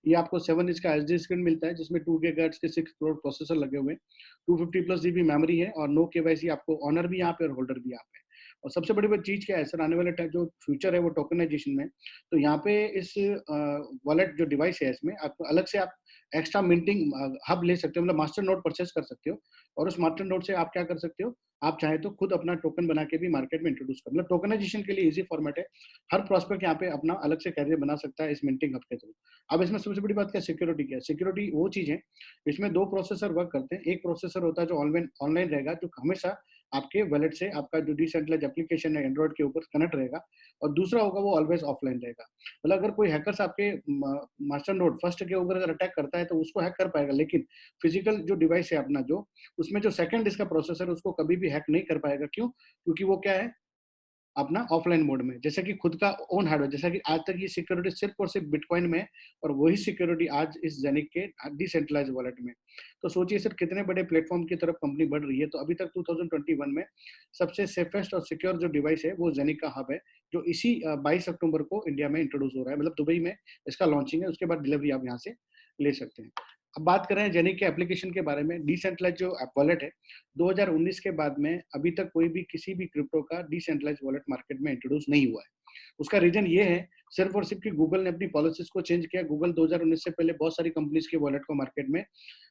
ये आपको 7 इंच का एचडी स्क्रीन मिलता है, जिसमें 2 गीगाहर्ट्ज के 6 करोड़ प्रोसेसर लगे हुए हैं, 250 प्लस जीबी मेमोरी है, और नो केवाईसी, आपको ऑनर भी यहाँ पे और होल्डर भी यहाँ पे। और सबसे बड़ी चीज क्या है सर, आने वाले टाइम जो फ्यूचर है वो टोकनाइजेशन में। तो यहाँ पे इस वॉलेट जो डिवाइस है, इसमें आपको अलग से आप एक्स्ट्रा मिंटिंग हब ले सकते हो, मतलब मास्टर नोड परचेस कर सकते हो। और उस मास्टर नोड से आप क्या कर सकते हो, आप चाहे तो खुद अपना टोकन बना के भी मार्केट में इंट्रोड्यूस कर, मतलब टोकनाइजेशन के लिए इजी फॉर्मेट है। हर प्रोस्पेक्ट यहाँ पे अपना अलग से कैरियर बना सकता है इस मिंटिंग हब के थ्रू। अब इसमें सबसे बड़ी बात क्या, सिक्योरिटी क्या है? सिक्योरिटी वो चीज है, इसमें 2 प्रोसेसर वर्क करते हैं। एक प्रोसेसर होता है जो ऑनलाइन ऑनलाइन रहेगा, जो हमेशा आपके वॉलेट से आपका जो डिसेंट्रलाइज एप्लीकेशन है एंड्रॉइड के ऊपर कनेक्ट रहेगा। और दूसरा होगा वो ऑलवेज ऑफलाइन रहेगा। मतलब अगर कोई हैकर्स आपके मास्टर नोड फर्स्ट के ऊपर अगर अटैक करता है तो उसको हैक कर पाएगा, लेकिन फिजिकल जो डिवाइस है अपना, जो उसमें जो सेकंड इसका प्रोसेसर, उसको कभी भी हैक नहीं कर पाएगा। क्यों? क्योंकि वो क्या है, अपना ऑफलाइन मोड में, जैसे कि खुद का ओन हार्डवेयर। जैसा कि आज तक ये सिक्योरिटी सिर्फ और सिर्फ बिटकॉइन में है, और वही सिक्योरिटी आज इस जेनिक के डिसेंट्रलाइज वॉलेट में। तो सोचिए सर, कितने बड़े प्लेटफॉर्म की तरफ कंपनी बढ़ रही है। तो अभी तक 2021 में सबसे सेफेस्ट और सिक्योर जो डिवाइस है वो जेनिक का हब है, जो इसी 22 अक्टूबर को इंडिया में इंट्रोड्यूस हो रहा है, मतलब दुबई में इसका लॉन्चिंग है। उसके बाद डिलीवरी आप यहाँ से ले सकते हैं। अब बात करें जेनिक के एप्लीकेशन के बारे में। डिसेंट्रलाइज जो वॉलेट है, 2019 के बाद में अभी तक कोई भी किसी भी क्रिप्टो का डिसेंट्रलाइज वॉलेट मार्केट में इंट्रोड्यूस नहीं हुआ है। उसका रीजन ये है सिर्फ और सिर्फ कि गूगल ने अपनी पॉलिसीज को चेंज किया। गूगल 2019 से पहले बहुत सारी कंपनीज के वॉलेट को मार्केट में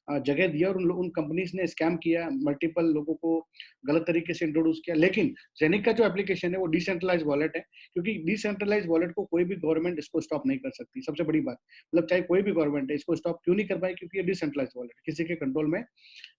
जगह दिया, और उन कंपनीज ने स्कैम किया, मल्टीपल लोगों को गलत तरीके से इंट्रोड्यूस किया। लेकिन जेनिक का जो एप्लीकेशन है वो डिसेंट्रलाइज वॉलेट है, क्योंकि डिसेंट्रलाइज वॉलेट को कोई भी गवर्नमेंट इसको स्टॉप नहीं कर सकती। सबसे बड़ी बात, मतलब चाहे कोई भी गवर्नमेंट है, इसको स्टॉप क्यों नहीं कर पाई? क्योंकि ये डिसेंट्रलाइज वॉलेट किसी के कंट्रोल में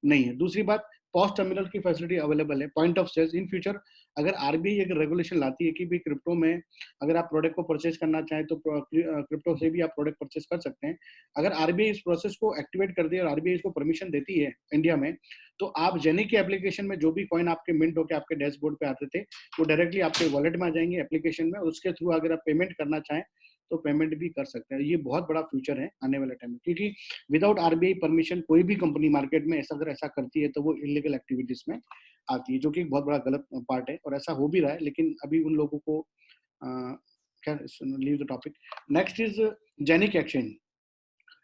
नहीं है। दूसरी बात, पॉस टर्मिनल की फैसिलिटी अवेलेबल है, point of sales. In future अगर आरबीआई एक रेगुलेशन लाती है कि भी क्रिप्टो में अगर आप प्रोडक्ट को परचेज करना चाहें तो क्रिप्टो से भी आप प्रोडक्ट परचेज कर सकते हैं। अगर आरबीआई इस प्रोसेस को एक्टिवेट कर दे और आरबीआई इसको परमिशन देती है इंडिया में, तो आप जेनिक के एप्लीकेशन में जो भी कॉइन आपके मिंट होकर आपके डैशबोर्ड पे आते थे, वो डायरेक्टली आपके वॉलेट में आ जाएंगे एप्लीकेशन में, और उसके थ्रू अगर आप पेमेंट करना चाहें तो पेमेंट भी कर सकते हैं। ये बहुत बड़ा फ्यूचर है आने वाले टाइम में, क्योंकि विदाउट आरबीआई परमिशन कोई भी कंपनी मार्केट में ऐसा अगर ऐसा करती है तो वो इलीगल एक्टिविटीज में आती है, जो कि एक बहुत बड़ा गलत पार्ट है, और ऐसा हो भी रहा है। लेकिन अभी उन लोगों को leave the topic. Next is ZENIQ exchange.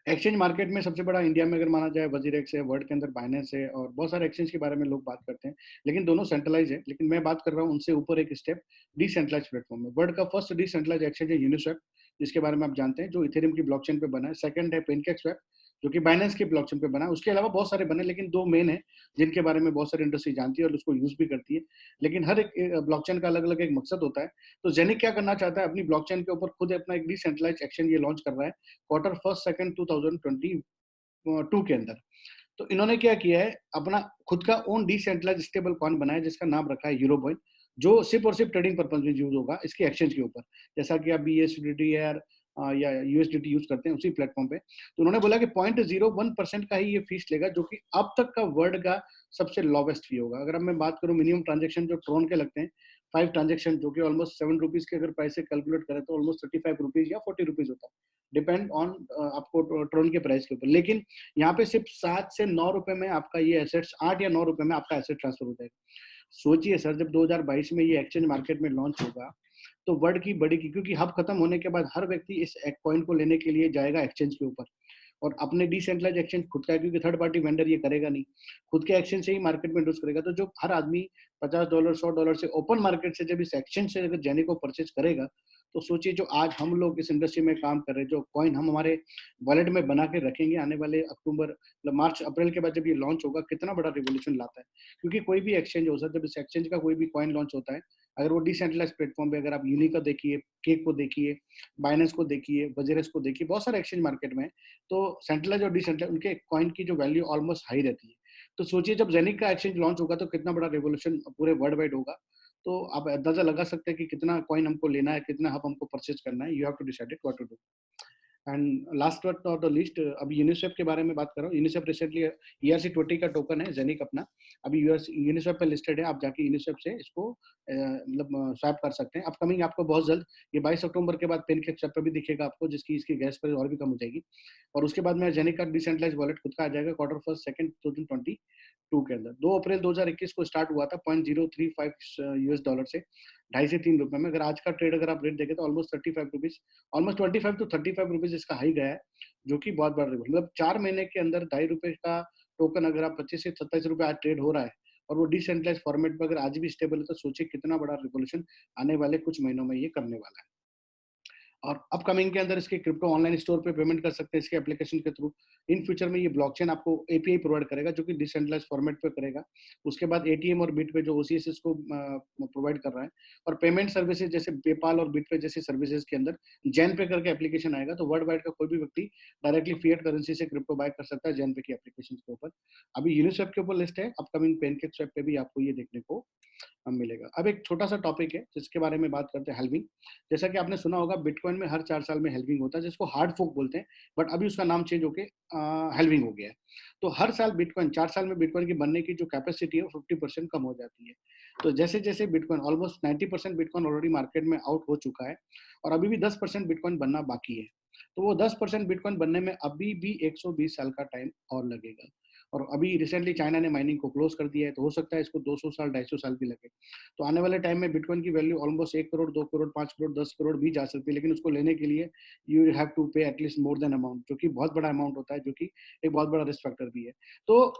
Exchange market में सबसे बड़ा इंडिया में अगर माना जाए वजीरेक्स है, वर्ल्ड के अंदर बाइनेंस है, और बहुत सारे एक्सचेंज के बारे में लोग बात करते हैं, लेकिन दोनों सेंट्रलाइज है। लेकिन मैं बात कर रहा हूँ उनसे ऊपर एक स्टेप, डिसेंट्रलाइज प्लेटफॉर्म में। वर्ल्ड का फर्स्ट डिसेंट्रलाइज एक्सचेंज है यूनिस्वैप, जिसके बारे में आप जानते हैं, जो इथेरियम की ब्लॉकचेन पे बना है। सेकंड है पेनकेक्सवैप, जो कि बाइनेंस की ब्लॉकचेन पे बना है। उसके अलावा बहुत सारे बने, लेकिन दो मेन है जिनके बारे में बहुत सारी इंडस्ट्री जानती है और उसको यूज भी करती है। लेकिन हर एक ब्लॉकचेन का अलग अलग एक मकसद होता है। तो जेनिक क्या करना चाहता है, अपनी ब्लॉकचेन के ऊपर खुद अपना एक डिसेंट्रलाइज एक्सचेंज ये लॉन्च कर रहा है क्वार्टर फर्स्ट सेकंड 2022 के अंदर। तो इन्होंने क्या किया है, अपना खुद का ओन डिसेंट्रलाइज स्टेबल कॉइन बनाया, जिसका नाम रखा है यूरोबॉइन, जो सिर्फ और सिर्फ ट्रेडिंग पर्पज में यूज होगा इसके एक्सचेंज के ऊपर। जैसा कि आप बीएसडीटी या यूएसडीटी यूज करते हैं उसी प्लेटफॉर्म पे। तो उन्होंने बोला कि 0.01% का ही ये फीस लेगा, जो कि अब तक का वर्ल्ड का सबसे लोवेस्ट फी होगा। अगर अब मैं बात करूं मिनिमम ट्रांजेक्शन जो ट्रोन के लगते हैं, 5 ट्रांजेक्शन, जो कि ऑलमोस्ट 7 रुपीज के अगर प्राइस से कैलकुलेट करें तो ऑलमोस्ट 35 रुपीज या 40 रुपीज होता है, डिपेंड ऑन आपको ट्रोन के प्राइस के ऊपर। लेकिन यहाँ पे सिर्फ 7 से 9 रुपए में आपका ये एसेट्स, 8 या 9 रुपए में आपका एसेट ट्रांसफर हो जाएगा। सोचिए सर, जब 2022 में ये एक्सचेंज मार्केट में लॉन्च होगा तो वर्ल्ड की बड़ी की, क्योंकि हब खत्म होने के बाद हर व्यक्ति इस कॉइन को लेने के लिए जाएगा एक्सचेंज के ऊपर, और अपने डिसेंट्रलाइज एक्सचेंज खुद का है, क्योंकि थर्ड पार्टी वेंडर ये करेगा नहीं, खुद के एक्सचेंज से ही मार्केट में इंट्रोड्यूस करेगा। तो जो हर आदमी $50 $100 से ओपन मार्केट से जब इस एक्सचेंज से अगर जेनी को परचेज करेगा, तो सोचिए जो आज हम लोग इस इंडस्ट्री में काम कर रहे हैं, जो कॉइन हम हमारे वॉलेट में बना के रखेंगे, आने वाले अक्टूबर मतलब मार्च अप्रैल के बाद जब ये लॉन्च होगा, कितना बड़ा रिवोल्यूशन लाता है। क्योंकि कोई भी एक्सचेंज हो सर, जब इस एक्सचेंज का कोई भी कॉइन लॉन्च होता है, अगर वो डिसेंट्रलाइज प्लेटफॉर्म पे, अगर आप यूनिका देखिए, केक को देखिए, बाइनेंस को देखिए, वजीरेस को देखिए, बहुत सारे एक्सचेंज मार्केट में, तो सेंट्रलाइज और डिसेंट्रलाइज उनके कॉइन की जो वैल्यू ऑलमोस्ट हाई रहती है। तो सोचिए जब जेनिक का एक्सचेंज लॉन्च होगा तो कितना बड़ा रेवोल्यूशन पूरे वर्ल्ड वाइड होगा। तो आप अंदाजा लगा सकते हैं कि कितना कॉइन हमको लेना है, कितना हब हमको परचेज करना है। You have to decide what to do. And last but not the least, अभी यूनिसेफ के बारे में बात कर रहा हूँ। यूनिसेफ रिसेंटली ERC20 का टोकन है जेनिक अपना, अभी यूनिसेफ पे लिस्टेड है। आप जाके यूनिसेफ से इसको मतलब स्वैप कर सकते हैं। अपकमिंग आपको बहुत जल्द ये 22 अक्टूबर के बाद पेन के पे भी दिखेगा आपको, जिसकी इसकी गैस पर और भी कम हो जाएगी। और उसके बाद में जेनिक का डिसेंट्रलाइज वॉलेट खुद का आ जाएगा क्वार्टर फर्स्ट सेकंड 2022 के अंदर। 2 अप्रैल 2021 को स्टार्ट हुआ था $0.035 से, 2.5 से 3 रुपए में। अगर आज का ट्रेड अगर आप रेट देखें तो almost 35 rupees, almost 25 to 35 rupees इसका हाई गया है, जो कि बहुत बड़ा रिवॉर्ड। मतलब 4 महीने के अंदर 2.5 रुपए का टोकन अगर आप 25 से 27 रुपए आज ट्रेड हो रहा है, और वो डिसेंट्रलाइज फॉर्मेट पर अगर आज भी स्टेबल है, तो सोचिए कितना बड़ा रिवोल्यूशन आने वाले कुछ महीनों में ये करने वाला है। और अपकमिंग के अंदर इसके क्रिप्टो ऑनलाइन स्टोर पे पेमेंट कर सकते हैं इसके एप्लीकेशन के थ्रू। इन फ्यूचर में ये ब्लॉकचेन आपको एपीआई प्रोवाइड करेगा, जो कि डिसेंट्रलाइज फॉर्मेट पे करेगा। उसके बाद एटीएम और बिटवे जो ओसीएस इसको प्रोवाइड कर रहा है, और पेमेंट सर्विसेज जैसे पेपाल और बिटवे जैसी सर्विसेज के अंदर जैन पे करके एप्लीकेशन आएगा। तो वर्ल्ड वाइड का कोई भी व्यक्ति डायरेक्टली फिएट करेंसी से क्रिप्टो बाय कर सकता है जैन पे की एप्लीकेशन के ऊपर। अभी यूनिस्वैप के ऊपर लिस्ट है, अपकमिंग पेनकेक्सवैप पे भी आपको ये देखने को मिलेगा। अब एक छोटा सा टॉपिक है जिसके बारे में बात करते हैं, हेल्विंग। जैसा कि आपने सुना होगा बिटकॉइन में हर 4 साल में हेल्विंग होता है, जिसको हार्ड फोक बोलते हैं, बट अभी उसका नाम चेंज होके हेल्विंग हो गया है। तो हर साल बिटकॉइन 4 साल में बिटकॉइन की बनने की जो कैपेसिटी है वो 50% कम हो जाती है। तो जैसे जैसे bitcoin almost 90% bitcoin already market में आउट हो चुका है, और अभी भी 10% बिटकॉइन बनना बाकी है। तो वो 10% बिटकॉइन बनने में अभी भी 120 साल का टाइम और लगेगा। और अभी रिसेंटली चाइना ने माइनिंग को क्लोज कर दिया है, तो हो सकता है इसको 200 साल 250 साल भी लगे। तो आने वाले टाइम में बिटकॉइन की वैल्यू ऑलमोस्ट 1 करोड़ 2 करोड़ 5 करोड़ 10 करोड़ भी जा सकती है, लेकिन उसको लेने के लिए यू हैव टू पे एटलीस्ट मोर देन अमाउंट, जो कि बहुत बड़ा अमाउंट होता है, जो कि एक बहुत बड़ा रिस्क फैक्टर भी है। तो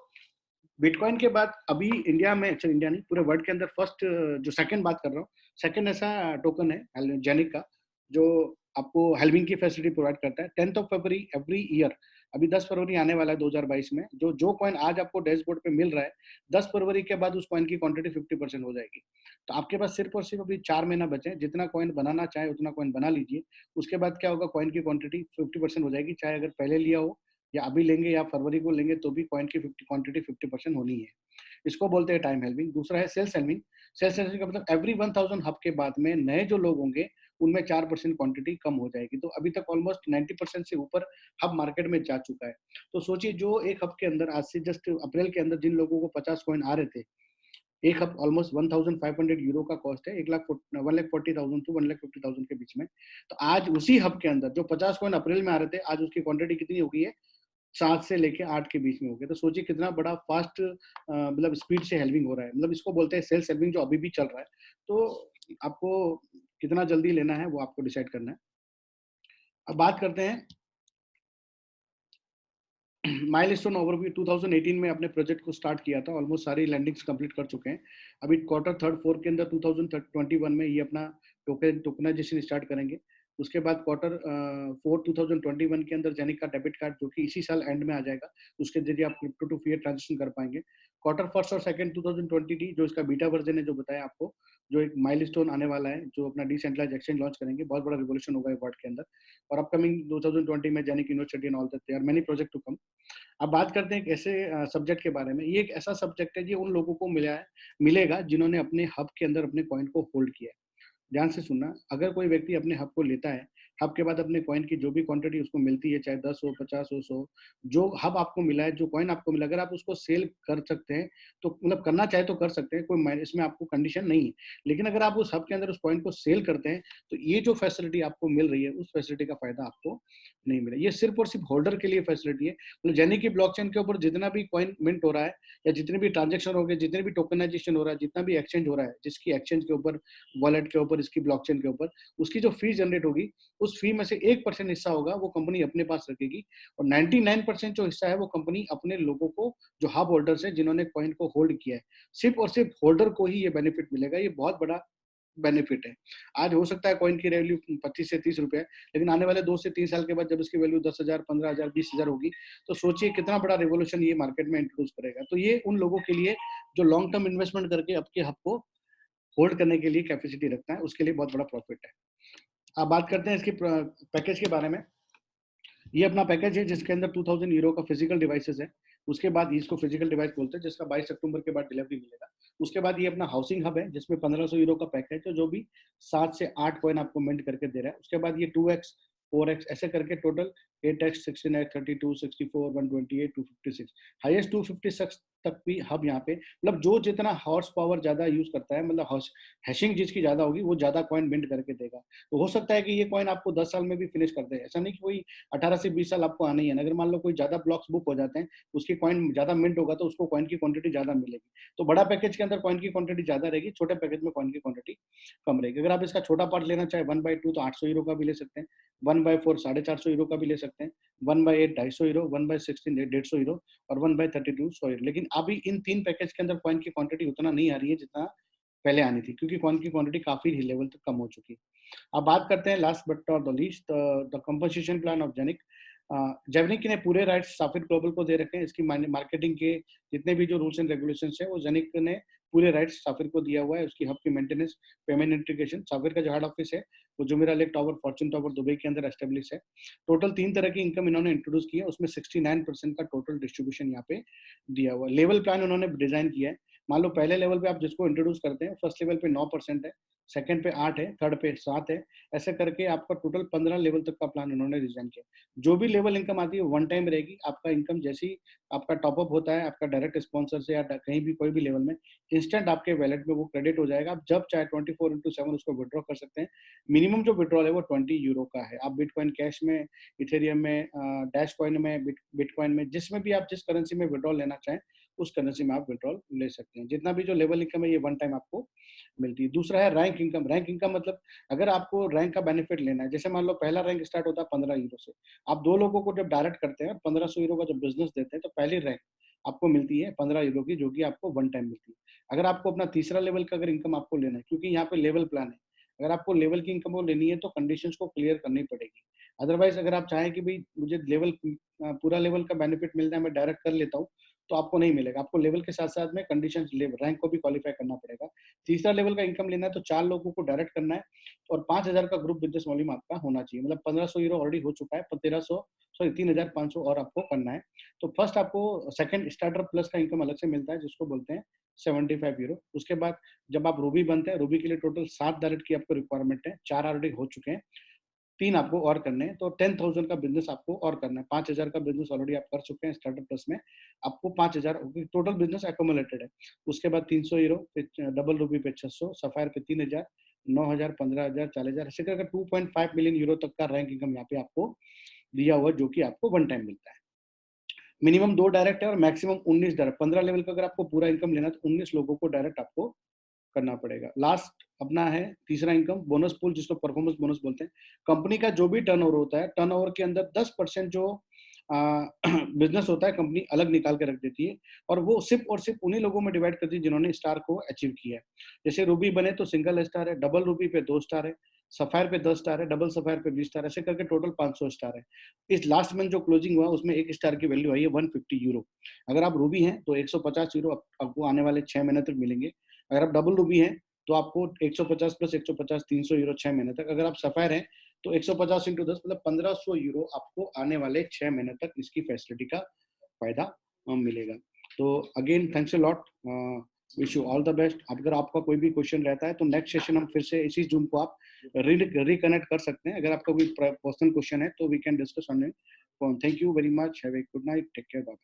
बिटकॉइन के बाद अभी इंडिया में, अच्छा इंडिया नहीं पूरे वर्ल्ड के अंदर फर्स्ट, जो सेकंड बात कर रहा हूँ, सेकंड ऐसा टोकन है जेनिक का, जो आपको हेल्विंग की फैसिलिटी प्रोवाइड करता है। 10th of February every year, अभी 10 फरवरी आने वाला है 2022 में, जो जो कॉइन आज आपको डैशबोर्ड पे मिल रहा है, 10 फरवरी के बाद उस कॉइन की क्वांटिटी 50% हो जाएगी। तो आपके पास सिर्फ और सिर्फ अभी 4 महीना बचे हैं, जितना कॉइन बनाना चाहे उतना कॉइन बना लीजिए। उसके बाद क्या होगा, कॉइन की क्वांटिटी 50% हो जाएगी, चाहे अगर पहले लिया हो या अभी लेंगे या फरवरी को लेंगे, तो भी कॉइन की 50 क्वांटिटी 50% होनी है। इसको बोलते हैं टाइम हेल्पिंग। दूसरा है सेल्स हेल्पिंग। सेल्स हेल्पिंग का मतलब एवरी 1000 हब के बाद में नए जो लोग होंगे उनमें 4% क्वांटिटी कम हो जाएगी। तो अभी तक ऑलमोस्ट 90% से ऊपर हब मार्केट में जा चुका है। तो सोचिए जो एक हब के अंदर आज से जस्ट अप्रैल के अंदर जिन लोगों को 50 कॉइन आ रहे थे, एक हब ऑलमोस्ट 1500 यूरो का कॉस्ट है, 1,40,000 टू 1,50,000 के बीच में। तो आज उसी हब के अंदर जो 50 कॉइन अप्रैल में आ रहे थे, आज उसकी क्वांटिटी कितनी हो गई है? 7 से लेके 8 के बीच में हो गया। तो सोचिए कितना बड़ा फास्ट मतलब स्पीड से हेल्विंग हो रहा है। मतलब इसको बोलते हैं सेल्स हेल्विंग, जो अभी भी चल रहा है। तो आपको कितना जल्दी लेना है वो आपको डिसाइड करना है। अब बात करते हैं माइलस्टोन ओवरव्यू। 2018 में अपने प्रोजेक्ट को स्टार्ट किया था, ऑलमोस्ट सारी लैंडिंग्स कंप्लीट कर चुके हैं। अभी क्वार्टर थर्ड फोर्थ के अंदर 2021 में ये अपना टोकनाइजेशन स्टार्ट करेंगे। उसके बाद क्वार्टर फोर 2021 के अंदर जेनिक का डेबिट कार्ड, जो कि इसी साल एंड में आ जाएगा, उसके जरिए आप क्रिप्टो टू फिएट ट्रांजेक्शन कर पाएंगे। क्वार्टर फर्स्ट और सेकंड 2020 जो इसका बीटा वर्जन है, जो बताया आपको, जो एक माइलस्टोन आने वाला है, जो अपना डिसेंट्रलाइज्ड एक्सचेंज लॉन्च करेंगे, बहुत बड़ा रिवोल्यूशन होगा वर्ल्ड के अंदर। और अपकमिंग 2020 में ZENIQ university and all that, there many project to come. अब बात करते हैं एक ऐसे सब्जेक्ट के बारे में। ये एक ऐसा सब्जेक्ट है जो उन लोगों को मिलेगा जिन्होंने अपने हब के अंदर अपने कॉइन को होल्ड किया है। ध्यान से सुनना, अगर कोई व्यक्ति अपने हब को लेता है, हब के बाद अपने कॉइन की जो भी क्वांटिटी उसको मिलती है, चाहे 10 हो, 50 हो, 100, जो हब आपको मिला है, जो कॉइन आपको मिला, अगर आप उसको सेल कर सकते हैं, तो मतलब करना चाहे तो कर सकते हैं, कोई इसमें आपको कंडीशन नहीं है। लेकिन अगर आप उस हब के अंदर उस कॉइन को सेल करते हैं, तो ये जो फैसिलिटी आपको मिल रही है, उस फैसिलिटी का फायदा आपको नहीं मिला। ये सिर्फ और सिर्फ होल्डर के लिए फैसिलिटी है। मतलब यानी कि ब्लॉकचेन के ऊपर जितना भी कॉइन मिंट हो रहा है, या जितने भी ट्रांजेक्शन हो गए, जितने भी टोकनाइजेशन हो रहा है, जितना भी एक्सचेंज हो रहा है, जिसकी एक्सचेंज के ऊपर, वॉलेट के ऊपर, इसकी ब्लॉकचेन के ऊपर, उसकी जो फी जनरेट होगी, उस फी में से 1% हिस्सा होगा वो कंपनी अपने पास रखेगी, और 99% जो हिस्सा है वो कंपनी अपने लोगों को, जो हब होल्डर्स हैं, जिन्होंने कॉइन को होल्ड किया है, सिर्फ और सिर्फ होल्डर को ही ये बेनिफिट मिलेगा। ये बहुत बड़ा बेनिफिट है। आज हो सकता है कॉइन की वैल्यू 25 से 30 रुपए है, लेकिन आने वाले 2 से 3 साल के बाद जब इसकी वैल्यू 10,000, 15,000, 20,000 होगी, तो सोचिए कितना बड़ा रिवॉल्यूशन ये मार्केट में इंट्रोड्यूस करेगा। तो ये उन लोगों के लिए जो लॉन्ग टर्म इन्वेस्टमेंट करके आपके हब को होल्ड करने के लिए कैपेसिटी रखता है, उसके लिए बहुत बड़ा प्रॉफिट है। अब बात करते हैं इसके पैकेज के बारे में। ये अपना पैकेज है जिसके अंदर 2000 यूरो का फिजिकल डिवाइसेस है। उसके बाद इसको फिजिकल डिवाइस बोलते हैं, जिसका 22 अक्टूबर के बाद डिलीवरी मिलेगा। उसके बाद ये अपना हाउसिंग हब है, जिसमें 1500 यूरो का पैकेज है, जो भी 7 से 8 कॉइन आपको मिंट करके दे रहा है। उसके बाद ये 2x 4x ऐसे करके टोटल 8x 16x 32 64 128 256, हाईएस्ट 256 तक भी हब यहाँ पे, मतलब जो जितना हॉर्स पावर ज्यादा यूज करता है, मतलब हैशिंग जिसकी ज्यादा होगी, वो ज्यादा कॉइन मिंट करके देगा। तो हो सकता है कि ये कॉइन आपको 10 साल में भी फिनिश कर दे। ऐसा नहीं कि कोई 18 से 20 साल आपको आना ही है। अगर मान लो कोई ज्यादा ब्लॉक्स बुक हो जाते हैं, उसकी कॉइन ज्यादा मिंट होगा, तो उसको कॉइन की क्वांटिटी ज्यादा मिलेगी। तो बड़ा पैकेज के अंदर कॉइन की क्वांटिटी ज्यादा रहेगी, छोटे पैकेज में कॉइन की क्वांटिटी कम रहेगी। अगर आप इसका छोटा पार्ट लेना चाहे 1/2 तो 800 यूरो का भी ले सकते हैं, 1/4 450 यूरो का भी ले सकते हैं, 1/8 250 यूरो, 1/16 150 यूरो, और 1/32 100 यूरो। लेकिन अभी इन 3 पैकेज के अंदर कॉइन की क्वांटिटी उतना नहीं आ रही है जितना पहले आनी थी, क्योंकि कॉइन की क्वांटिटी काफी लेवल तक कम हो चुकी है। अब बात करते हैं last but not the least, the composition plan of ZENIQ. ZENIQ ने पूरे राइट्स साफिर ग्लोबल को दे रखे हैं। इसकी मार्केटिंग के जितने भी जो रूल्स एंड रेगुलेशंस है, वो जेनिक ने पूरे राइट्स साफिर को दिया हुआ है। उसकी हब की मेंटेनेंस, पेमेंट इंटीग्रेशन, साफिर का जो हेड ऑफिस है वो Jumeirah lake tower, Fortune tower, Dubai के अंदर एस्टेब्लिश है। टोटल 3 तरह की इनकम इन्होंने इंट्रोड्यूस की है, उसमें 69% का टोटल डिस्ट्रीब्यूशन यहाँ पे दिया हुआ है। लेवल प्लान उन्होंने डिजाइन किया है। मान लो पहले लेवल पे आप जिसको इंट्रोड्यूस करते हैं, फर्स्ट लेवल पे 9% है, सेकंड पे 8 है, थर्ड पे 7 है, ऐसे करके आपका टोटल 15 लेवल तक का प्लान उन्होंने डिजाइन किया। जो भी लेवल इनकम आती है वन टाइम रहेगी। आपका इनकम जैसी आपका टॉपअप होता है, आपका डायरेक्ट स्पॉन्सर से या कहीं भी कोई भी लेवल में, इंस्टेंट आपके वैलेट में वो क्रेडिट हो जाएगा। आप जब चाहे 24/7 उसको विड्रॉ कर सकते हैं। मिनिमम जो विड्रॉल है वो 20 यूरो का है। आप बिटकॉइन कैश में, इथेरियम में, डैश कॉइन में, बिटकॉइन में, जिसमें भी आप जिस करेंसी में विड्रॉल लेना चाहें, उस करेंसी में आप विड्रॉल ले सकते हैं। जितना भी जो लेवल इनकम है, ये वन टाइम आपको मिलती है। दूसरा है रैंक इनकम। रैंक इनकम मतलब अगर आपको रैंक का बेनिफिट लेना है, जैसे मान लो पहला रैंक स्टार्ट होता है 15 यूरो से। आप 2 लोगों को जब डायरेक्ट करते हैं, 1500 यूरो का जब बिजनेस देते हैं, तो पहली रैंक आपको मिलती है 15 यूरो की, जो कि आपको वन टाइम मिलती है। अगर आपको अपना तीसरा लेवल का अगर इनकम आपको लेना है, क्योंकि यहाँ पे लेवल प्लान है, अगर आपको लेवल की इनकम को लेनी है तो कंडीशंस को क्लियर करनी पड़ेगी। अदरवाइज अगर आप चाहें कि भाई मुझे लेवल पूरा लेवल का बेनिफिट मिल जाए, मैं डायरेक्ट कर लेता हूँ, तो आपको नहीं मिलेगा। आपको लेवल के साथ-साथ में कंडीशन रैंक को भी क्वालीफाई करना पड़ेगा। तीसरा लेवल का इनकम लेना है तो 4 लोगों को डायरेक्ट करना है और 5,000 का ग्रुप बिज़नेस वॉल्यूम आपका होना चाहिए। मतलब 1500 यूरो ऑलरेडी हो चुका है, पर 3,500 और आपको करना है। तो फर्स्ट आपको सेकंड स्टार्टर प्लस का इनकम अलग से मिलता है, जिसको बोलते हैं 75 यूरो। उसके बाद जब आप रूबी बनते हैं, रूबी के लिए टोटल 7 डायरेक्ट की आपको रिक्वायरमेंट है, 4 ऑलरेडी हो चुके हैं, 3 आपको और करने हैं, तो 10,000 का बिज़नेस आपको और करना है। 5,000 का बिज़नेस ऑलरेडी आप कर चुके हैं स्टार्टअप प्लस में, आपको 5,000 टोटल बिज़नेस एक्युमुलेटेड है। उसके बाद 300 यूरो, फिर डबल रूबी पे 600, सफायर पे 3,000, 9,000, 15,000, 40,000, ऐसे करके 2.5 मिलियन यूरो तक का रैंक इनकम यहाँ पे आपको दिया हुआ है, जो कि आपको वन टाइम मिलता है। मिनिमम 2 डायरेक्ट है और मैक्सिमम 19 डायरेक्ट। 15 लेवल का अगर आपको पूरा इनकम लेना है तो 19 लोगों को डायरेक्ट आपको करना पड़ेगा। लास्ट अपना है तीसरा इनकम बोनस पूल, जिसको परफॉर्मेंस बोनस बोलते हैं। कंपनी का जो भी टर्नओवर होता है, टर्नओवर के अंदर 10% जो बिजनेस होता है, कंपनी अलग निकाल के रख देती है और वो सिर्फ और सिर्फ उन्हीं लोगों में डिवाइड करती है जिन्होंने स्टार को अचीव किया है। जैसे रूबी बने तो सिंगल स्टार है, डबल रूबी पे 2 स्टार है, सफायर पे 10 स्टार है, डबल सफायर पे 20 स्टार है, ऐसे करके टोटल 500 स्टार है। इस लास्ट मंथ जो क्लोजिंग हुआ उसमें 1 स्टार की वैल्यू आई है 150 यूरो। अगर आप रूबी हैं तो 150 यूरो आपको आने वाले 6 महीने तक मिलेंगे। अगर आप डबल रूबी हैं तो आपको 150 प्लस 150 300 यूरो 6 महीने तक। अगर आप सफायर हैं तो 150 इंटू 10 मतलब 1500 यूरो आपको आने वाले 6 महीने तक इसकी फैसिलिटी का फायदा मिलेगा। तो again thanks a lot, wish you all the best. अगर आपका कोई भी क्वेश्चन रहता है तो नेक्स्ट सेशन हम फिर से इसी जूम को आप रिकनेक्ट कर सकते हैं। अगर आपका कोई पर्सनल क्वेश्चन है तो we can discuss on it. Thank you very much, have a good night, take care, bye.